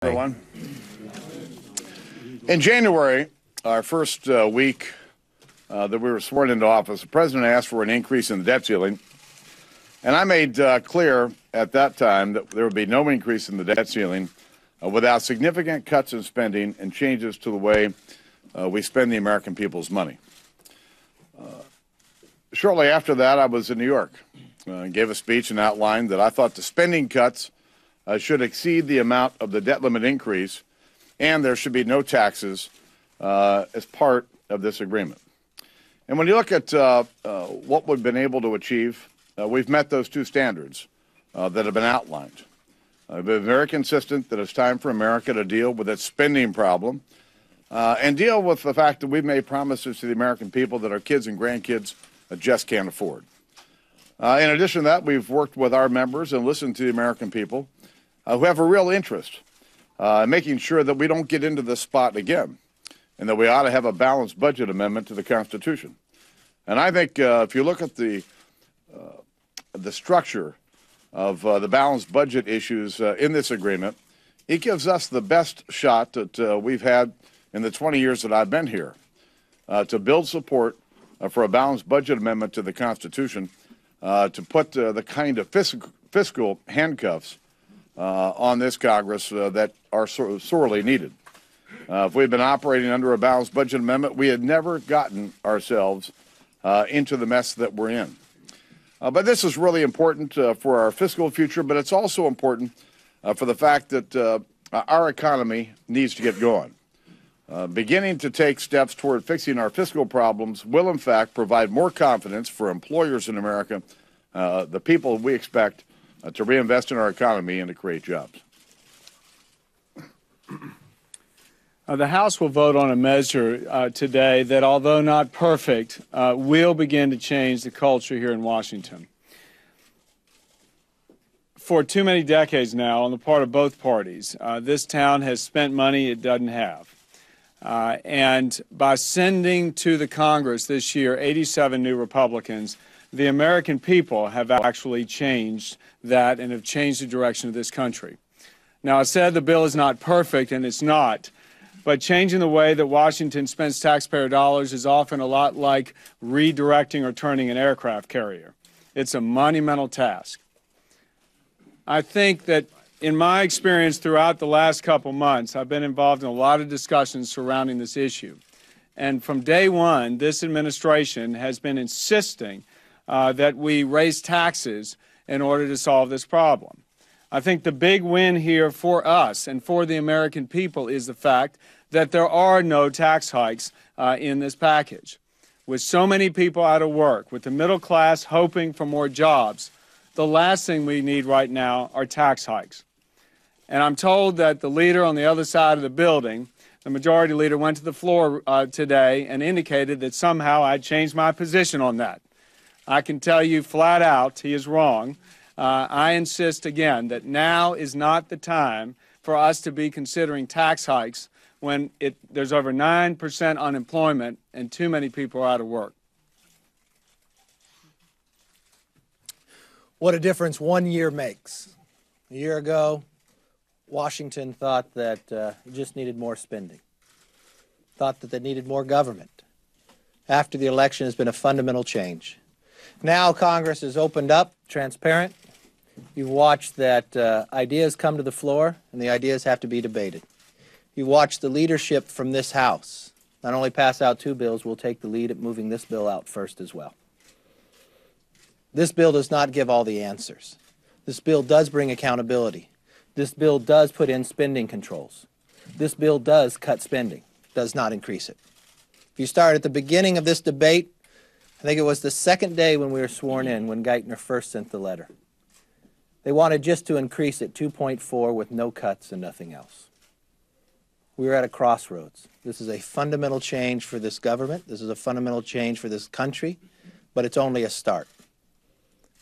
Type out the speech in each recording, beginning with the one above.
Everyone. In January, our first week that we were sworn into office, the president asked for an increase in the debt ceiling, and I made clear at that time that there would be no increase in the debt ceiling without significant cuts in spending and changes to the way we spend the American people's money. Shortly after that, I was in New York and gave a speech and outlined that I thought the spending cuts should exceed the amount of the debt limit increase, and there should be no taxes as part of this agreement. And when you look at what we've been able to achieve, we've met those two standards that have been outlined. I've been very consistent that it's time for America to deal with its spending problem and deal with the fact that we've made promises to the American people that our kids and grandkids just can't afford. In addition to that, we've worked with our members and listened to the American people who have a real interest in making sure that we don't get into this spot again and that we ought to have a balanced budget amendment to the Constitution. And I think if you look at the structure of the balanced budget issues in this agreement, it gives us the best shot that we've had in the 20 years that I've been here to build support for a balanced budget amendment to the Constitution to put the kind of fiscal handcuffs on this Congress that are sorely needed. If we had been operating under a balanced budget amendment, we had never gotten ourselves into the mess that we're in. But this is really important for our fiscal future, but it's also important for the fact that our economy needs to get going. Beginning to take steps toward fixing our fiscal problems will, in fact, provide more confidence for employers in America, the people we expect to reinvest in our economy and to create jobs. The House will vote on a measure today that, although not perfect, will begin to change the culture here in Washington. For too many decades now, on the part of both parties, this town has spent money it doesn't have. And by sending to the Congress this year 87 new Republicans, the American people have actually changed that and have changed the direction of this country. Now, I said the bill is not perfect, and it's not, but changing the way that Washington spends taxpayer dollars is often a lot like redirecting or turning an aircraft carrier. It's a monumental task. I think that in my experience throughout the last couple months, I've been involved in a lot of discussions surrounding this issue. And from day one, this administration has been insisting that we raise taxes in order to solve this problem. I think the big win here for us and for the American people is the fact that there are no tax hikes in this package. With so many people out of work, with the middle class hoping for more jobs, the last thing we need right now are tax hikes. And I'm told that the leader on the other side of the building, the majority leader, went to the floor today and indicated that somehow I'd changed my position on that. I can tell you flat out he is wrong. I insist again that now is not the time for us to be considering tax hikes when there's over 9% unemployment and too many people are out of work. What a difference 1 year makes. A year ago, Washington thought that it just needed more spending, thought that they needed more government. After the election has been a fundamental change. Now Congress is opened up, transparent. You've watched that ideas come to the floor, and the ideas have to be debated. You watch the leadership from this House not only pass out two bills, we'll take the lead at moving this bill out first as well. This bill does not give all the answers. This bill does bring accountability. This bill does put in spending controls. This bill does cut spending, does not increase it. If you start at the beginning of this debate, I think it was the second day when we were sworn in when Geithner first sent the letter. They wanted just to increase it 2.4 with no cuts and nothing else. We are at a crossroads. This is a fundamental change for this government. This is a fundamental change for this country, but it's only a start.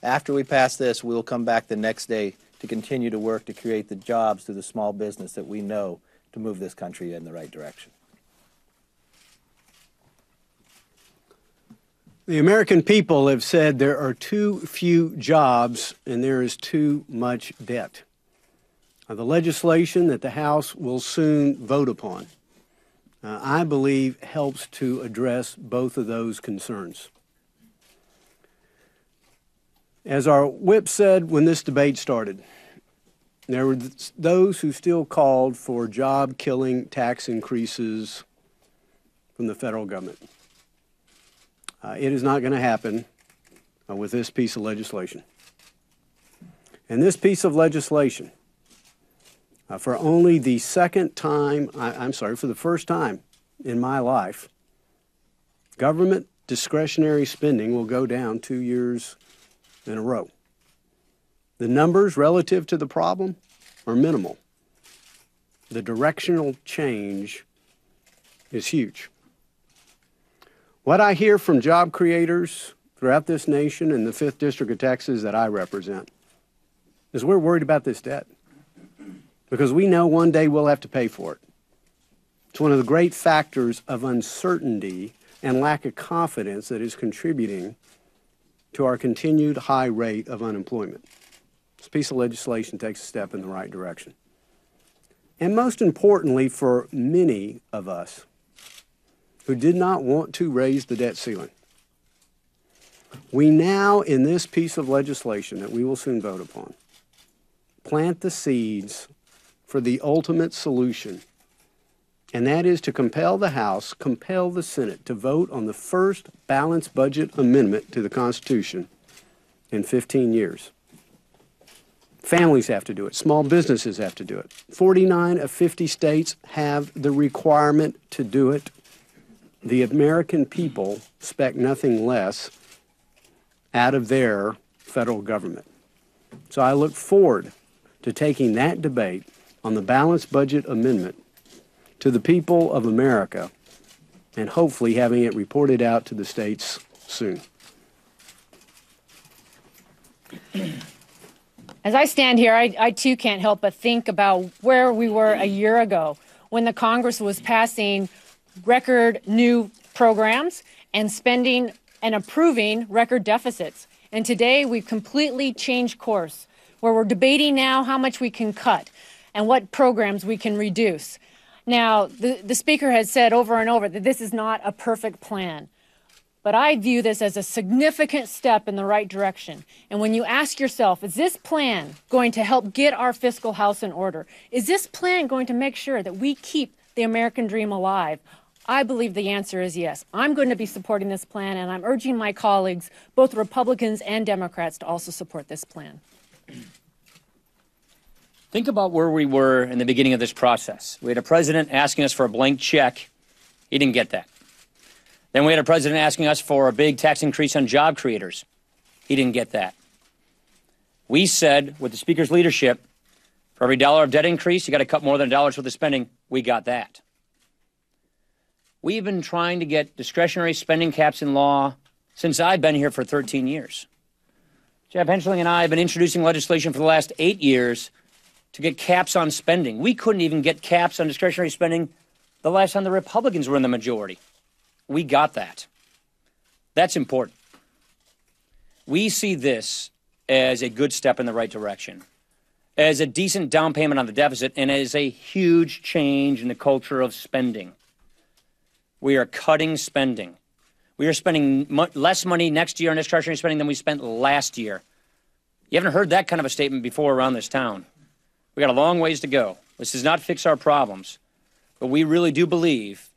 After we pass this, we'll come back the next day to continue to work to create the jobs through the small business that we know to move this country in the right direction. The American people have said there are too few jobs and there is too much debt. The legislation that the House will soon vote upon, I believe, helps to address both of those concerns. As our whip said when this debate started, there were those who still called for job-killing tax increases from the federal government. It is not going to happen with this piece of legislation. And this piece of legislation, for only the second time, for the first time in my life, government discretionary spending will go down 2 years in a row. The numbers relative to the problem are minimal. The directional change is huge. What I hear from job creators throughout this nation and the 5th District of Texas that I represent is we're worried about this debt because we know one day we'll have to pay for it. It's one of the great factors of uncertainty and lack of confidence that is contributing to our continued high rate of unemployment. This piece of legislation takes a step in the right direction. And most importantly, for many of us who did not want to raise the debt ceiling, we now, in this piece of legislation that we will soon vote upon, plant the seeds for the ultimate solution, and that is to compel the House, compel the Senate to vote on the first balanced budget amendment to the Constitution in 15 years. Families have to do it. Small businesses have to do it. 49 of 50 states have the requirement to do it. The American people expect nothing less out of their federal government. So I look forward to taking that debate on the balanced budget amendment to the people of America and hopefully having it reported out to the states soon. As I stand here, I too can't help but think about where we were a year ago when the Congress was passing record new programs and spending and approving record deficits. And today we've completely changed course, where we're debating now how much we can cut and what programs we can reduce. Now, the Speaker has said over and over that this is not a perfect plan. But I view this as a significant step in the right direction. And when you ask yourself, is this plan going to help get our fiscal house in order? Is this plan going to make sure that we keep the American dream alive? I believe the answer is yes. I'm going to be supporting this plan, and I'm urging my colleagues, both Republicans and Democrats, to also support this plan. Think about where we were in the beginning of this process. We had a president asking us for a blank check. He didn't get that. Then we had a president asking us for a big tax increase on job creators. He didn't get that. We said, with the Speaker's leadership, for every $1 of debt increase, you got to cut more than $1 worth of spending. We got that. We've been trying to get discretionary spending caps in law since I've been here for 13 years. Jeff Henschling and I have been introducing legislation for the last 8 years to get caps on spending. We couldn't even get caps on discretionary spending the last time the Republicans were in the majority. We got that. That's important. We see this as a good step in the right direction, as a decent down payment on the deficit, and as a huge change in the culture of spending. We are cutting spending. We are spending less money next year on discretionary spending than we spent last year. You haven't heard that kind of a statement before around this town. We got a long ways to go. This does not fix our problems, but we really do believe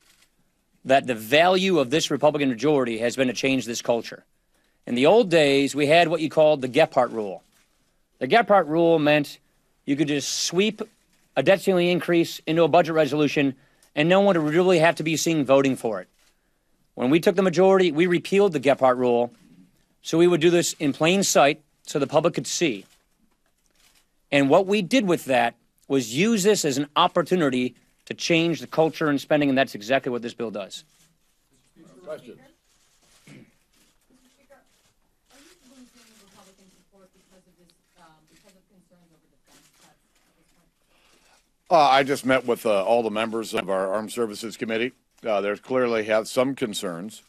that the value of this Republican majority has been to change this culture. In the old days, we had what you called the Gephardt rule. The Gephardt rule meant you could just sweep a debt ceiling increase into a budget resolution and no one would really have to be seen voting for it. When we took the majority, we repealed the Gephardt rule so we would do this in plain sight so the public could see. And what we did with that was use this as an opportunity to change the culture in spending, and that's exactly what this bill does. Question. I just met with all the members of our Armed Services Committee. They clearly have some concerns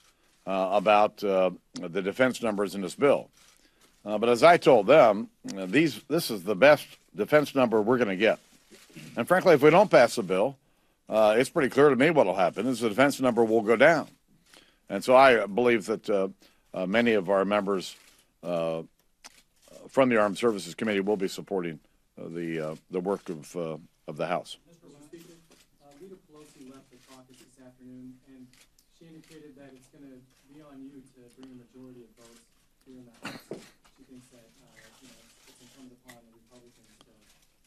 about the defense numbers in this bill. But as I told them, this is the best defense number we're going to get. And frankly, if we don't pass the bill, it's pretty clear to me what will happen is the defense number will go down. And so I believe that many of our members from the Armed Services Committee will be supporting the work of the House. Mr. Speaker, Rita Pelosi left the caucus this afternoon, and she indicated that it's going to be on you to bring a majority of votes here in the House. She thinks that it's incumbent upon the Republicans to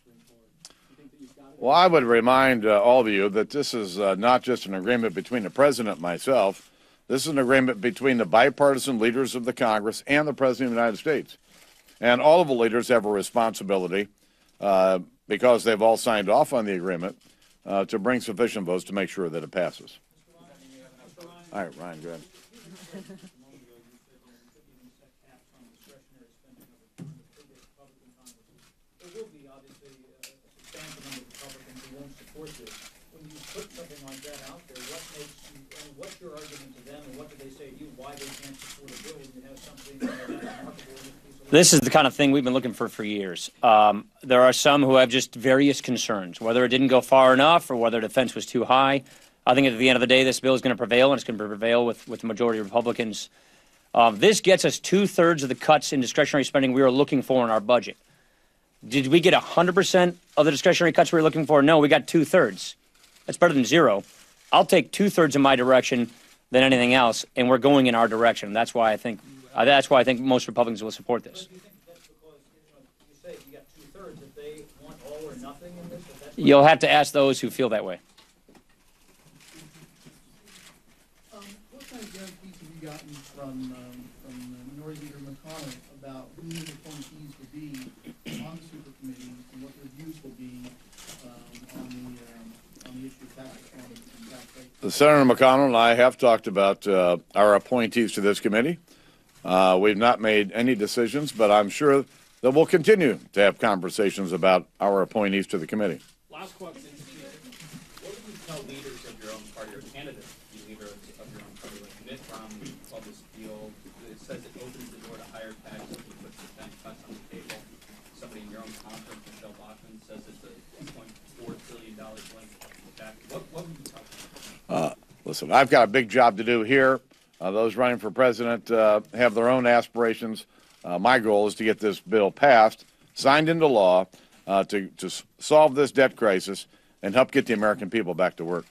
bring forward. You think that you've got it? Well, I would remind all of you that this is not just an agreement between the President and myself. This is an agreement between the bipartisan leaders of the Congress and the President of the United States. And all of the leaders have a responsibility, because they've all signed off on the agreement, to bring sufficient votes to make sure that it passes. All right, Ryan, go ahead. There will be obviously a substantial number of Republicans who won't support this. When you put something like that out there, what makes you, and what's your argument to them, and what do they say to you, why they can't support a bill when you have something that's remarkable in this piece of This is the kind of thing we've been looking for years. There are some who have just various concerns, whether it didn't go far enough or whether defense was too high. I think at the end of the day, this bill is going to prevail, and it's going to prevail with the majority of Republicans. This gets us 2/3 of the cuts in discretionary spending we were looking for in our budget. Did we get 100% of the discretionary cuts we were looking for? No, we got 2/3. That's better than zero. I'll take 2/3 in my direction than anything else, and we're going in our direction. That's why I think most Republicans will support this. Do you think that's because, you say you got 2/3, if they want all or nothing in this? If that's You'll have to ask those who feel that way. What kind of guarantees have you gotten from Minority Leader McConnell about who the appointees will be on the super committee and what their views will be on the issue of tax reform and tax rate? Senator McConnell and I have talked about our appointees to this committee. We've not made any decisions, but I'm sure that we'll continue to have conversations about our appointees to the committee. Last question. What would you tell leaders of your own party or candidates to be leader of your own party? Like Mitt Romney, Columbus Field, it says it opens the door to higher taxes, it puts the 10 cuts on the table. Somebody in your own conference, Michelle Bachmann, says it's a $1.4 billion blanket tax. What would you tell them? Listen, I've got a big job to do here. Those running for president have their own aspirations. My goal is to get this bill passed, signed into law, to solve this debt crisis and help get the American people back to work.